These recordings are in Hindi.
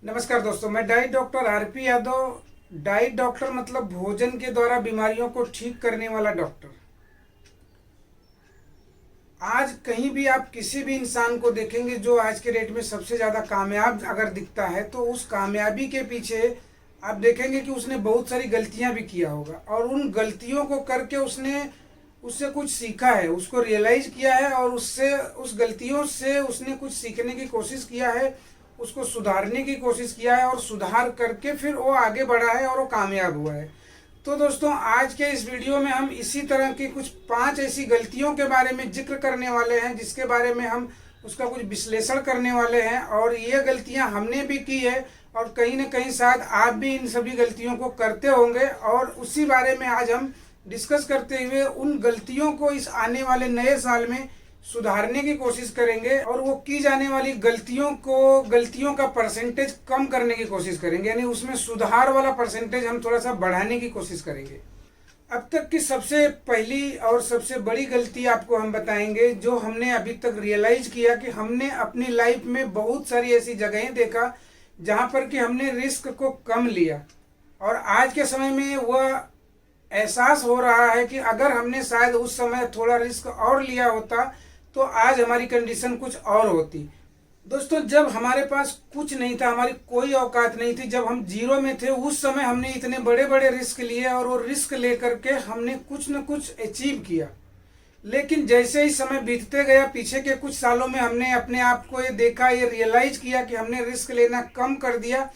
नमस्कार दोस्तों, मैं diet doctor RP Yadav. Diet doctor मतलब भोजन के द्वारा बीमारियों को ठीक करने वाला डॉक्टर। आज कहीं भी आप किसी भी इंसान को देखेंगे जो आज के डेट में सबसे ज़्यादा कामयाब अगर दिखता है तो उस कामयाबी के पीछे आप देखेंगे कि उसने बहुत सारी गलतियां भी किया होगा और उन गलतियों को करके उसने उससे कुछ सीखा है, उसको रियलाइज किया है और उससे उस गलतियों से उसने कुछ सीखने की कोशिश किया है, उसको सुधारने की कोशिश किया है और सुधार करके फिर वो आगे बढ़ा है और वो कामयाब हुआ है। तो दोस्तों, आज के इस वीडियो में हम इसी तरह की कुछ 5 ऐसी गलतियों के बारे में जिक्र करने वाले हैं जिसके बारे में हम उसका कुछ विश्लेषण करने वाले हैं। और ये गलतियां हमने भी की है और कहीं ना कहीं शायद आप भी इन सभी गलतियों को करते होंगे और उसी बारे में आज हम डिस्कस करते हुए उन गलतियों को इस आने वाले नए साल में सुधारने की कोशिश करेंगे और वो की जाने वाली गलतियों का परसेंटेज कम करने की कोशिश करेंगे, यानी उसमें सुधार वाला परसेंटेज हम थोड़ा सा बढ़ाने की कोशिश करेंगे। अब तक की सबसे पहली और सबसे बड़ी गलती आपको हम बताएंगे जो हमने अभी तक रियलाइज किया कि हमने अपनी लाइफ में बहुत सारी ऐसी जगहें देखा जहां पर कि हमने रिस्क को कम लिया और आज के समय में वह एहसास हो रहा है कि अगर हमने शायद उस समय थोड़ा रिस्क और लिया होता तो आज हमारी कंडीशन कुछ और होती। दोस्तों, जब हमारे पास कुछ नहीं था, हमारी कोई औकात नहीं थी, जब हम जीरो में थे, उस समय हमने इतने बड़े बड़े रिस्क लिए और वो रिस्क लेकर के हमने कुछ न कुछ अचीव किया। लेकिन जैसे ही समय बीतते गया, पीछे के कुछ सालों में हमने अपने आप को ये देखा, ये रियलाइज किया कि हमने रिस्क लेना कम कर दिया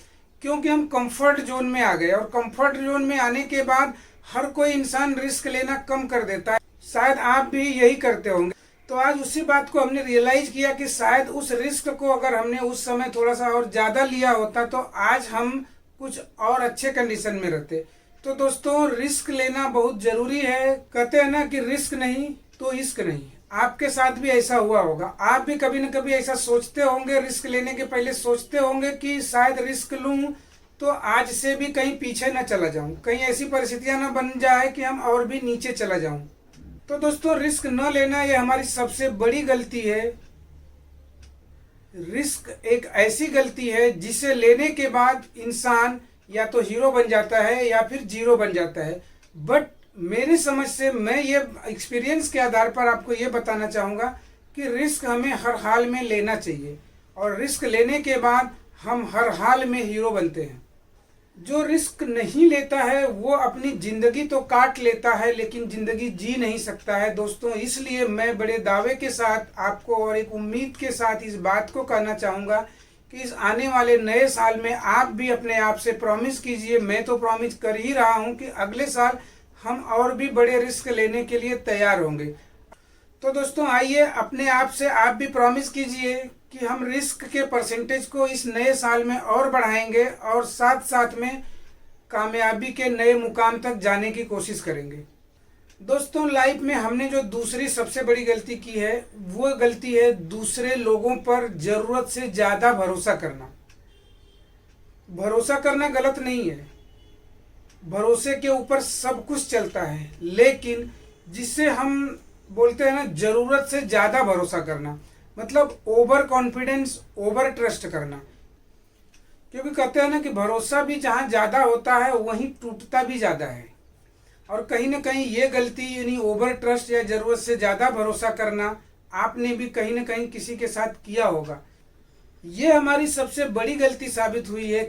क्योंकि हम कंफर्ट जोन में आ गए। और कंफर्ट जोन में आने के बाद हर कोई इंसान रिस्क लेना कम कर देता है, शायद आप भी यही करते होंगे। तो आज उसी बात को हमने रियलाइज किया कि शायद उस रिस्क को अगर हमने उस समय थोड़ा सा और ज़्यादा लिया होता तो आज हम कुछ और अच्छे कंडीशन में रहते। तो दोस्तों, रिस्क लेना बहुत ज़रूरी है। कहते हैं ना कि रिस्क नहीं तो इश्क नहीं। आपके साथ भी ऐसा हुआ होगा, आप भी कभी न कभी ऐसा सोचते होंगे, रिस्क लेने के पहले सोचते होंगे कि शायद रिस्क लूँ तो आज से भी कहीं पीछे न चला जाऊँ, कहीं ऐसी परिस्थितियाँ न बन जाए कि हम और भी नीचे चला जाऊँ। तो दोस्तों, रिस्क न लेना ये हमारी सबसे बड़ी गलती है। रिस्क एक ऐसी गलती है जिसे लेने के बाद इंसान या तो हीरो बन जाता है या फिर जीरो बन जाता है। बट मेरी समझ से मैं ये एक्सपीरियंस के आधार पर आपको ये बताना चाहूँगा कि रिस्क हमें हर हाल में लेना चाहिए और रिस्क लेने के बाद हम हर हाल में हीरो बनते हैं। जो रिस्क नहीं लेता है वो अपनी जिंदगी तो काट लेता है लेकिन जिंदगी जी नहीं सकता है। दोस्तों, इसलिए मैं बड़े दावे के साथ आपको और एक उम्मीद के साथ इस बात को कहना चाहूँगा कि इस आने वाले नए साल में आप भी अपने आप से प्रॉमिस कीजिए, मैं तो प्रॉमिस कर ही रहा हूँ कि अगले साल हम और भी बड़े रिस्क लेने के लिए तैयार होंगे। तो दोस्तों, आइए अपने आप से आप भी प्रॉमिस कीजिए कि हम रिस्क के परसेंटेज को इस नए साल में और बढ़ाएंगे और साथ साथ में कामयाबी के नए मुकाम तक जाने की कोशिश करेंगे। दोस्तों, लाइफ में हमने जो दूसरी सबसे बड़ी गलती की है वो गलती है दूसरे लोगों पर ज़रूरत से ज़्यादा भरोसा करना। भरोसा करना गलत नहीं है, भरोसे के ऊपर सब कुछ चलता है, लेकिन जिससे हम बोलते हैं ना ज़रूरत से ज़्यादा भरोसा करना, मतलब ओवर कॉन्फिडेंस, ओवर ट्रस्ट करना। क्योंकि कहते हैं ना कि भरोसा भी जहाँ ज़्यादा होता है वहीं टूटता भी ज़्यादा है। और कहीं ना कहीं ये गलती यानी ओवर ट्रस्ट या ज़रूरत से ज़्यादा भरोसा करना आपने भी कहीं ना कहीं किसी के साथ किया होगा। ये हमारी सबसे बड़ी गलती साबित हुई है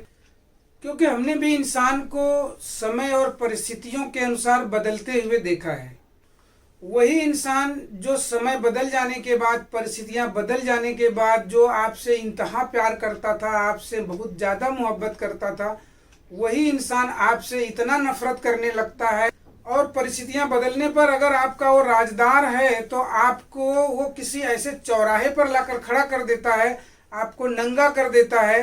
क्योंकि हमने भी इंसान को समय और परिस्थितियों के अनुसार बदलते हुए देखा है। वही इंसान जो समय बदल जाने के बाद, परिस्थितियां बदल जाने के बाद जो आपसे इंतहा प्यार करता था, आपसे बहुत ज़्यादा मोहब्बत करता था, वही इंसान आपसे इतना नफरत करने लगता है। और परिस्थितियां बदलने पर अगर आपका वो राजदार है तो आपको वो किसी ऐसे चौराहे पर लाकर खड़ा कर देता है, आपको नंगा कर देता है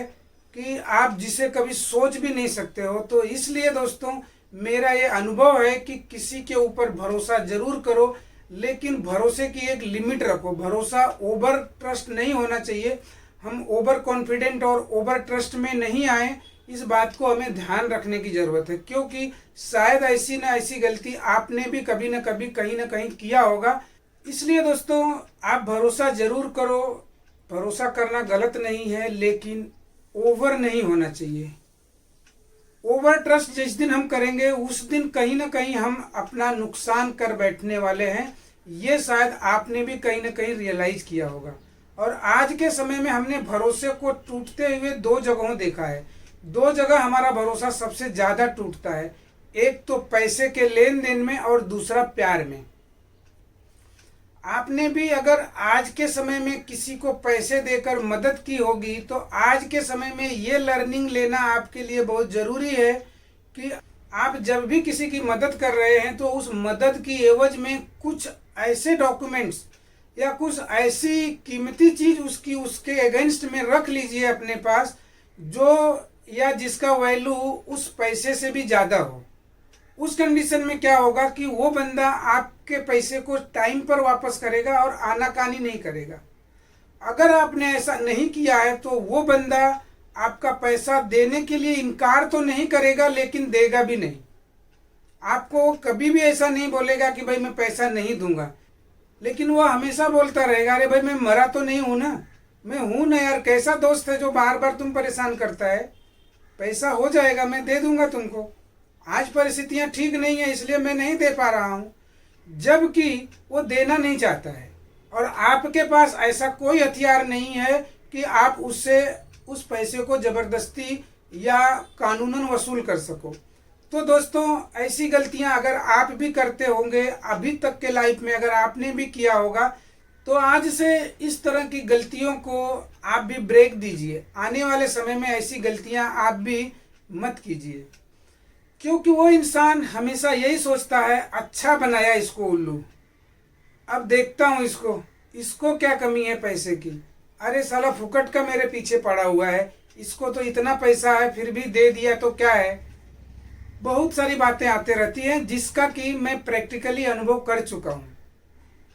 कि आप जिसे कभी सोच भी नहीं सकते हो। तो इसलिए दोस्तों, मेरा ये अनुभव है कि किसी के ऊपर भरोसा जरूर करो, लेकिन भरोसे की एक लिमिट रखो। भरोसा ओवर ट्रस्ट नहीं होना चाहिए। हम ओवर कॉन्फिडेंट और ओवर ट्रस्ट में नहीं आए, इस बात को हमें ध्यान रखने की ज़रूरत है क्योंकि शायद ऐसी ना ऐसी गलती आपने भी कभी ना कभी कहीं ना कहीं किया होगा। इसलिए दोस्तों, आप भरोसा जरूर करो। भरोसा करना गलत नहीं है, लेकिन ओवर नहीं होना चाहिए। ओवर ट्रस्ट जिस दिन हम करेंगे उस दिन कहीं ना कहीं हम अपना नुकसान कर बैठने वाले हैं। ये शायद आपने भी कहीं ना कहीं रियलाइज किया होगा। और आज के समय में हमने भरोसे को टूटते हुए दो जगहों देखा है। दो जगह हमारा भरोसा सबसे ज्यादा टूटता है, एक तो पैसे के लेन देन में और दूसरा प्यार में। आपने भी अगर आज के समय में किसी को पैसे देकर मदद की होगी तो आज के समय में ये लर्निंग लेना आपके लिए बहुत ज़रूरी है कि आप जब भी किसी की मदद कर रहे हैं तो उस मदद की एवज में कुछ ऐसे डॉक्यूमेंट्स या कुछ ऐसी कीमती चीज़ उसके अगेंस्ट में रख लीजिए अपने पास, जो या जिसका वैल्यू उस पैसे से भी ज़्यादा हो। उस कंडीशन में क्या होगा कि वो बंदा आपके पैसे को टाइम पर वापस करेगा और आनाकानी नहीं करेगा। अगर आपने ऐसा नहीं किया है तो वो बंदा आपका पैसा देने के लिए इनकार तो नहीं करेगा लेकिन देगा भी नहीं। आपको कभी भी ऐसा नहीं बोलेगा कि भाई मैं पैसा नहीं दूंगा, लेकिन वो हमेशा बोलता रहेगा अरे भाई मैं मरा तो नहीं हूं ना, मैं हूं ना यार, कैसा दोस्त है जो बार बार तुम परेशान करता है, पैसा हो जाएगा मैं दे दूंगा तुमको, आज परिस्थितियां ठीक नहीं है इसलिए मैं नहीं दे पा रहा हूं। जबकि वो देना नहीं चाहता है और आपके पास ऐसा कोई हथियार नहीं है कि आप उससे उस पैसे को जबरदस्ती या कानूनन वसूल कर सको। तो दोस्तों ऐसी गलतियां अगर आप भी करते होंगे, अभी तक के लाइफ में अगर आपने भी किया होगा, तो आज से इस तरह की गलतियों को आप भी ब्रेक दीजिए। आने वाले समय में ऐसी गलतियां आप भी मत कीजिए, क्योंकि वो इंसान हमेशा यही सोचता है अच्छा बनाया इसको उल्लू, अब देखता हूँ इसको क्या कमी है पैसे की, अरे साला फुकट का मेरे पीछे पड़ा हुआ है, इसको तो इतना पैसा है फिर भी दे दिया तो क्या है। बहुत सारी बातें आते रहती हैं जिसका कि मैं प्रैक्टिकली अनुभव कर चुका हूँ।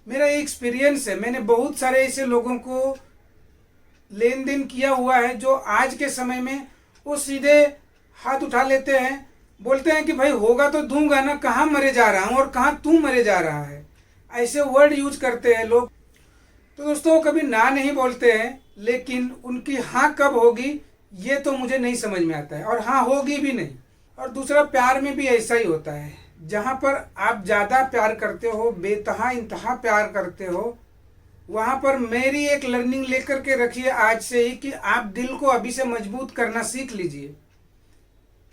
मेरा एक्सपीरियंस है, मैंने बहुत सारे ऐसे लोगों को लेन देन किया हुआ है जो आज के समय में वो सीधे हाथ उठा लेते हैं, बोलते हैं कि भाई होगा तो दूंगा ना, कहाँ मरे जा रहा हूँ और कहाँ तू मरे जा रहा है, ऐसे वर्ड यूज करते हैं लोग। तो दोस्तों वो कभी ना नहीं बोलते हैं, लेकिन उनकी हाँ कब होगी ये तो मुझे नहीं समझ में आता है, और हाँ होगी भी नहीं। और दूसरा प्यार में भी ऐसा ही होता है, जहाँ पर आप ज़्यादा प्यार करते हो, बेतहा इंतहा प्यार करते हो, वहाँ पर मेरी एक लर्निंग लेकर के रखिए आज से ही कि आप दिल को अभी से मजबूत करना सीख लीजिए,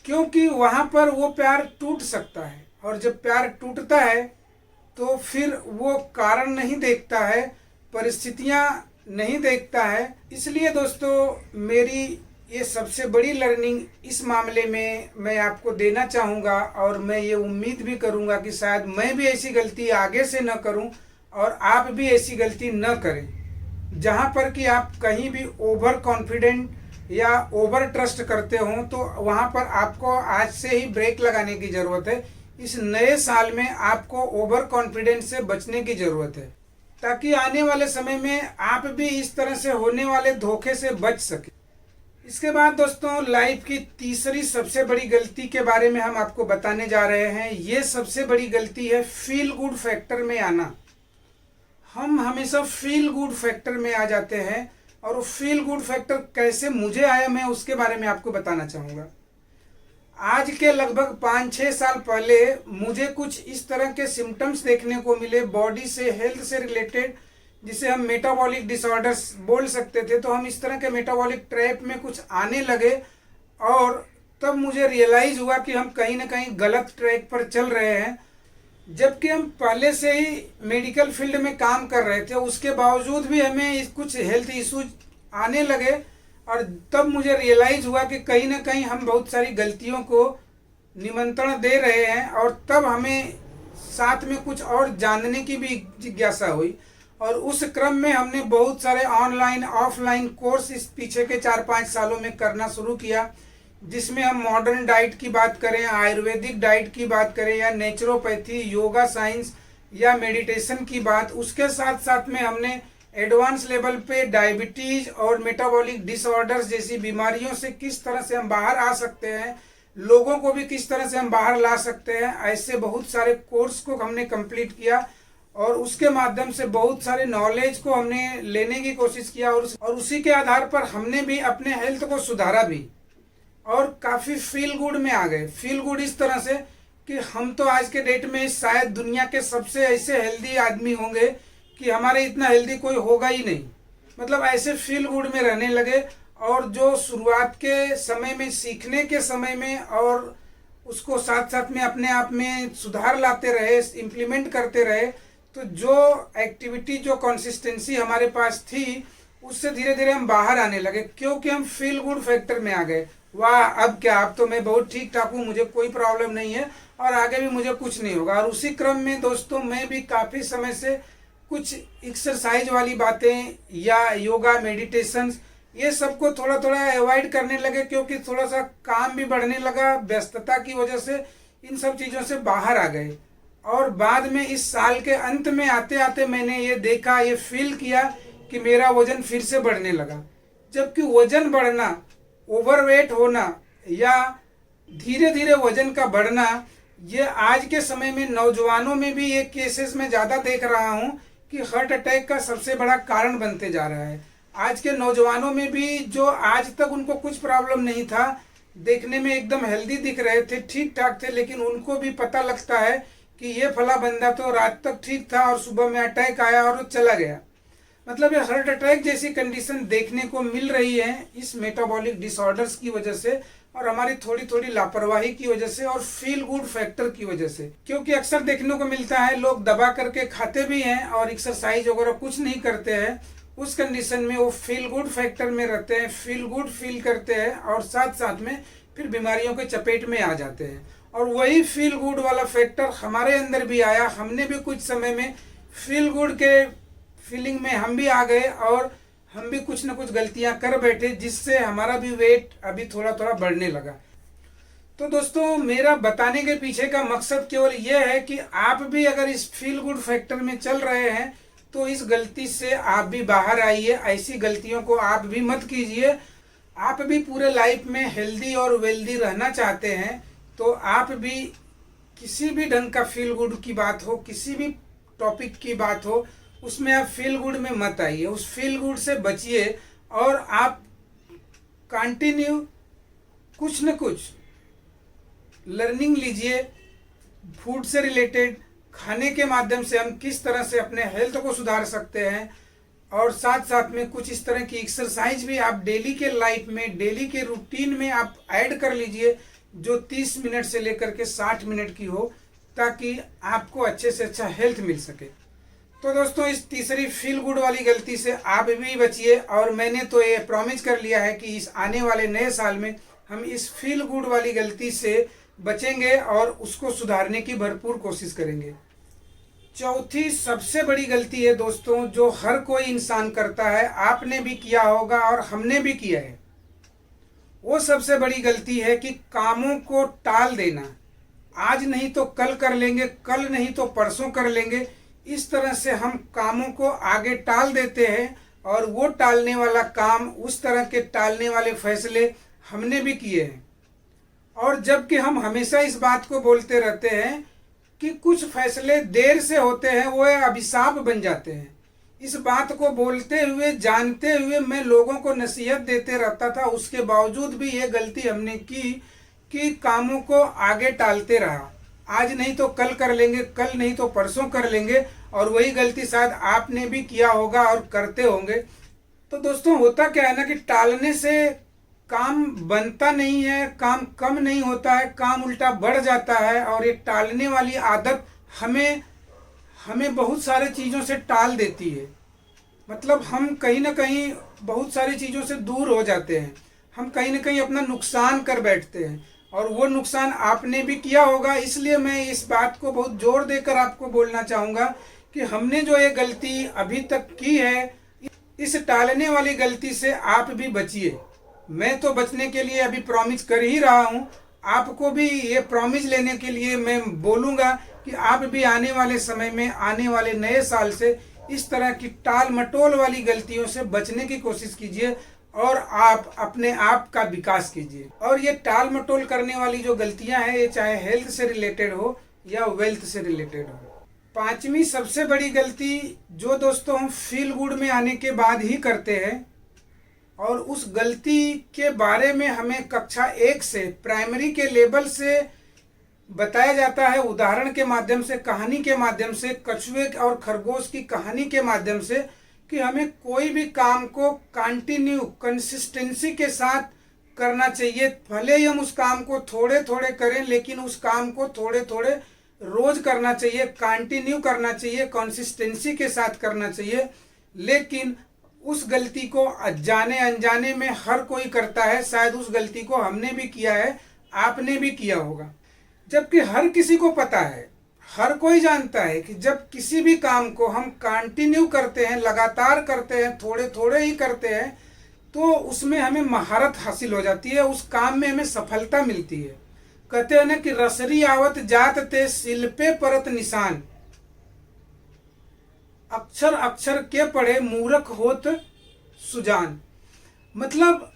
क्योंकि वहाँ पर वो प्यार टूट सकता है। और जब प्यार टूटता है तो फिर वो कारण नहीं देखता है, परिस्थितियाँ नहीं देखता है। इसलिए दोस्तों मेरी ये सबसे बड़ी लर्निंग इस मामले में मैं आपको देना चाहूँगा, और मैं ये उम्मीद भी करूँगा कि शायद मैं भी ऐसी गलती आगे से न करूँ और आप भी ऐसी गलती न करें, जहाँ पर कि आप कहीं भी ओवर कॉन्फिडेंट या ओवर ट्रस्ट करते हो, तो वहाँ पर आपको आज से ही ब्रेक लगाने की ज़रूरत है। इस नए साल में आपको ओवर कॉन्फिडेंस से बचने की ज़रूरत है, ताकि आने वाले समय में आप भी इस तरह से होने वाले धोखे से बच सके। इसके बाद दोस्तों लाइफ की तीसरी सबसे बड़ी गलती के बारे में हम आपको बताने जा रहे हैं। ये सबसे बड़ी गलती है फील गुड फैक्टर में आना। हम हमेशा फील गुड फैक्टर में आ जाते हैं, और फील गुड फैक्टर कैसे मुझे आया मैं उसके बारे में आपको बताना चाहूँगा। आज के लगभग 5-6 साल पहले मुझे कुछ इस तरह के सिम्टम्स देखने को मिले बॉडी से, हेल्थ से रिलेटेड, जिसे हम मेटाबॉलिक डिसऑर्डर्स बोल सकते थे। तो हम इस तरह के मेटाबॉलिक ट्रैप में कुछ आने लगे, और तब मुझे रियलाइज़ हुआ कि हम कहीं ना कहीं गलत ट्रैक पर चल रहे हैं। जबकि हम पहले से ही मेडिकल फील्ड में काम कर रहे थे, उसके बावजूद भी हमें कुछ हेल्थ इश्यूज आने लगे, और तब मुझे रियलाइज़ हुआ कि कहीं ना कहीं हम बहुत सारी गलतियों को निमंत्रण दे रहे हैं। और तब हमें साथ में कुछ और जानने की भी जिज्ञासा हुई, और उस क्रम में हमने बहुत सारे ऑनलाइन ऑफलाइन कोर्स इस पीछे के 4-5 सालों में करना शुरू किया, जिसमें हम मॉडर्न डाइट की बात करें, आयुर्वेदिक डाइट की बात करें, या नेचुरोपैथी, योगा साइंस या मेडिटेशन की बात। उसके साथ साथ में हमने एडवांस लेवल पे डायबिटीज और मेटाबॉलिक डिसऑर्डर्स जैसी बीमारियों से किस तरह से हम बाहर आ सकते हैं, लोगों को भी किस तरह से हम बाहर ला सकते हैं, ऐसे बहुत सारे कोर्स को हमने कंप्लीट किया। और उसके माध्यम से बहुत सारे नॉलेज को हमने लेने की कोशिश किया और उसी के आधार पर हमने भी अपने हेल्थ को सुधारा भी और काफ़ी फील गुड में आ गए। फील गुड इस तरह से कि हम तो आज के डेट में शायद दुनिया के सबसे ऐसे हेल्दी आदमी होंगे कि हमारे इतना हेल्दी कोई होगा ही नहीं। मतलब ऐसे फील गुड में रहने लगे। और जो शुरुआत के समय में, सीखने के समय में, और उसको साथ साथ में अपने आप में सुधार लाते रहे, इम्प्लीमेंट करते रहे, तो जो एक्टिविटी, जो कंसिस्टेंसी हमारे पास थी, उससे धीरे धीरे हम बाहर आने लगे, क्योंकि हम फील गुड फैक्टर में आ गए। वाह, अब क्या, अब तो मैं बहुत ठीक ठाक हूँ, मुझे कोई प्रॉब्लम नहीं है और आगे भी मुझे कुछ नहीं होगा। और उसी क्रम में दोस्तों मैं भी काफ़ी समय से कुछ एक्सरसाइज वाली बातें या योगा, मेडिटेशन, ये सबको थोड़ा थोड़ा अवॉइड करने लगे, क्योंकि थोड़ा सा काम भी बढ़ने लगा, व्यस्तता की वजह से इन सब चीज़ों से बाहर आ गए। और बाद में इस साल के अंत में आते आते मैंने ये देखा, ये फील किया कि मेरा वजन फिर से बढ़ने लगा। जबकि वजन बढ़ना, ओवरवेट होना या धीरे धीरे वजन का बढ़ना, ये आज के समय में नौजवानों में भी ये केसेस में ज़्यादा देख रहा हूँ कि हार्ट अटैक का सबसे बड़ा कारण बनते जा रहा है। आज के नौजवानों में भी जो आज तक उनको कुछ प्रॉब्लम नहीं था, देखने में एकदम हेल्दी दिख रहे थे, ठीक ठाक थे, लेकिन उनको भी पता लगता है कि ये फला बंदा तो रात तक ठीक था और सुबह में अटैक आया और वो चला गया। मतलब ये हार्ट अटैक जैसी कंडीशन देखने को मिल रही है इस मेटाबॉलिक डिसऑर्डर्स की वजह से और हमारी थोड़ी थोड़ी लापरवाही की वजह से और फील गुड फैक्टर की वजह से। क्योंकि अक्सर देखने को मिलता है लोग दबा करके खाते भी हैं और एक्सरसाइज वगैरह कुछ नहीं करते हैं। उस कंडीशन में वो फील गुड फैक्टर में रहते हैं, फील गुड फील करते हैं और साथ साथ में फिर बीमारियों के चपेट में आ जाते हैं। और वही फील गुड वाला फैक्टर हमारे अंदर भी आया। हमने भी कुछ समय में फील गुड के फीलिंग में हम भी आ गए और हम भी कुछ न कुछ गलतियां कर बैठे, जिससे हमारा भी वेट अभी थोड़ा थोड़ा बढ़ने लगा। तो दोस्तों, मेरा बताने के पीछे का मकसद केवल यह है कि आप भी अगर इस फील गुड फैक्टर में चल रहे हैं तो इस गलती से आप भी बाहर आइए। ऐसी गलतियों को आप भी मत कीजिए। आप भी पूरे लाइफ में हेल्दी और वेल्दी रहना चाहते हैं तो आप भी किसी भी ढंग का फील गुड की बात हो, किसी भी टॉपिक की बात हो, उसमें आप फील गुड में मत आइए। उस फील गुड से बचिए और आप कंटिन्यू कुछ न कुछ लर्निंग लीजिए फूड से रिलेटेड। खाने के माध्यम से हम किस तरह से अपने हेल्थ को सुधार सकते हैं और साथ साथ में कुछ इस तरह की एक्सरसाइज भी आप डेली के लाइफ में, डेली के रूटीन में आप ऐड कर लीजिए, जो 30 मिनट से लेकर के 60 मिनट की हो, ताकि आपको अच्छे से अच्छा हेल्थ मिल सके। तो दोस्तों, इस तीसरी फील गुड वाली गलती से आप भी बचिए। और मैंने तो ये प्रॉमिस कर लिया है कि इस आने वाले नए साल में हम इस फील गुड वाली गलती से बचेंगे और उसको सुधारने की भरपूर कोशिश करेंगे। चौथी सबसे बड़ी गलती है दोस्तों, जो हर कोई इंसान करता है, आपने भी किया होगा और हमने भी किया है। वो सबसे बड़ी गलती है कि कामों को टाल देना। आज नहीं तो कल कर लेंगे, कल नहीं तो परसों कर लेंगे। इस तरह से हम कामों को आगे टाल देते हैं और वो टालने वाला काम, उस तरह के टालने वाले फैसले हमने भी किए हैं। और जबकि हम हमेशा इस बात को बोलते रहते हैं कि कुछ फैसले देर से होते हैं, वो अभिशाप बन जाते हैं। इस बात को बोलते हुए, जानते हुए मैं लोगों को नसीहत देते रहता था, उसके बावजूद भी ये गलती हमने की कि कामों को आगे टालते रहा। आज नहीं तो कल कर लेंगे, कल नहीं तो परसों कर लेंगे, और वही गलती शायद आपने भी किया होगा और करते होंगे। तो दोस्तों, होता क्या है ना कि टालने से काम बनता नहीं है, काम कम नहीं होता है, काम उल्टा बढ़ जाता है। और ये टालने वाली आदत हमें बहुत सारे चीज़ों से टाल देती है। मतलब हम कहीं ना कहीं बहुत सारी चीज़ों से दूर हो जाते हैं, हम कहीं ना कहीं अपना नुकसान कर बैठते हैं, और वो नुकसान आपने भी किया होगा। इसलिए मैं इस बात को बहुत जोर देकर आपको बोलना चाहूँगा कि हमने जो ये गलती अभी तक की है, इस टालने वाली गलती से आप भी बचिए। मैं तो बचने के लिए अभी प्रॉमिस कर ही रहा हूँ, आपको भी ये प्रॉमिस लेने के लिए मैं बोलूँगा कि आप भी आने वाले समय में, आने वाले नए साल से इस तरह की टाल मटोल वाली गलतियों से बचने की कोशिश कीजिए और आप अपने आप का विकास कीजिए। और ये टाल मटोल करने वाली जो गलतियां हैं, ये चाहे हेल्थ से रिलेटेड हो या वेल्थ से रिलेटेड हो। पांचवी सबसे बड़ी गलती जो दोस्तों हम फील गुड में आने के बाद ही करते हैं, और उस गलती के बारे में हमें कक्षा 1 से, प्राइमरी के लेवल से बताया जाता है, उदाहरण के माध्यम से, कहानी के माध्यम से, कछुए और खरगोश की कहानी के माध्यम से, कि हमें कोई भी काम को कंटिन्यू, कंसिस्टेंसी के साथ करना चाहिए। भले ही हम उस काम को थोड़े थोड़े करें, लेकिन उस काम को थोड़े थोड़े रोज करना चाहिए, कंटिन्यू करना चाहिए, कंसिस्टेंसी के साथ करना चाहिए। लेकिन उस गलती को जाने अनजाने में हर कोई करता है। शायद उस गलती को हमने भी किया है, आपने भी किया होगा। जबकि हर किसी को पता है, हर कोई जानता है कि जब किसी भी काम को हम कंटिन्यू करते हैं, लगातार करते हैं, थोड़े थोड़े ही करते हैं, तो उसमें हमें महारत हासिल हो जाती है, उस काम में हमें सफलता मिलती है। कहते हैं ना कि रसरी आवत जात ते शिल्पे परत निशान, अक्षर अक्षर के पढ़े मूर्ख होत सुजान। मतलब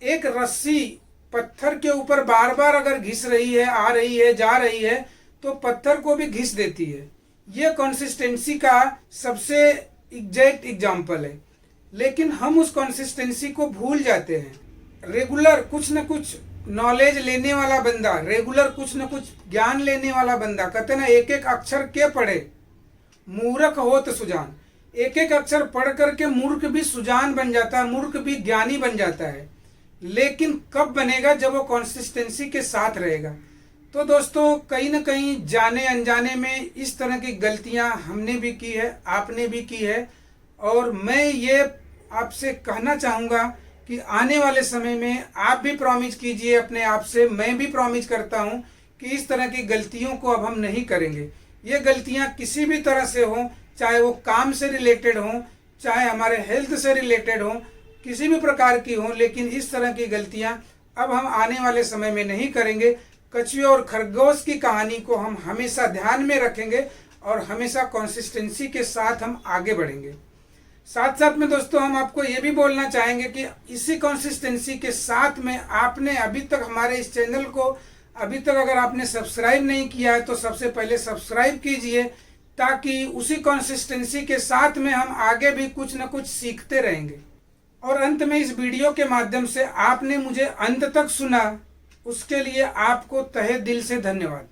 एक रस्सी पत्थर के ऊपर बार बार अगर घिस रही है, आ रही है, जा रही है, तो पत्थर को भी घिस देती है। ये कंसिस्टेंसी का सबसे एग्जैक्ट एग्जाम्पल है। लेकिन हम उस कंसिस्टेंसी को भूल जाते हैं। रेगुलर कुछ न कुछ नॉलेज लेने वाला बंदा, रेगुलर कुछ न कुछ ज्ञान लेने वाला बंदा, कहते ना एक एक अक्षर के पढ़े मूर्ख होत सुजान। एक एक अक्षर पढ़ करके मूर्ख भी सुजान बन जाता है, मूर्ख भी ज्ञानी बन जाता है। लेकिन कब बनेगा? जब वो कंसिस्टेंसी के साथ रहेगा। तो दोस्तों, कहीं ना कहीं जाने अनजाने में इस तरह की गलतियां हमने भी की है, आपने भी की है। और मैं ये आपसे कहना चाहूँगा कि आने वाले समय में आप भी प्रॉमिस कीजिए अपने आप से, मैं भी प्रॉमिस करता हूँ कि इस तरह की गलतियों को अब हम नहीं करेंगे। ये गलतियाँ किसी भी तरह से हों, चाहे वो काम से रिलेटेड हों, चाहे हमारे हेल्थ से रिलेटेड हों, किसी भी प्रकार की हों, लेकिन इस तरह की गलतियाँ अब हम आने वाले समय में नहीं करेंगे। कछुए और खरगोश की कहानी को हम हमेशा ध्यान में रखेंगे और हमेशा कंसिस्टेंसी के साथ हम आगे बढ़ेंगे। साथ साथ में दोस्तों, हम आपको ये भी बोलना चाहेंगे कि इसी कंसिस्टेंसी के साथ में आपने अभी तक हमारे इस चैनल को अभी तक अगर आपने सब्सक्राइब नहीं किया है तो सबसे पहले सब्सक्राइब कीजिए, ताकि उसी कंसिस्टेंसी के साथ में हम आगे भी कुछ न कुछ सीखते रहेंगे। और अंत में इस वीडियो के माध्यम से आपने मुझे अंत तक सुना, उसके लिए आपको तहे दिल से धन्यवाद।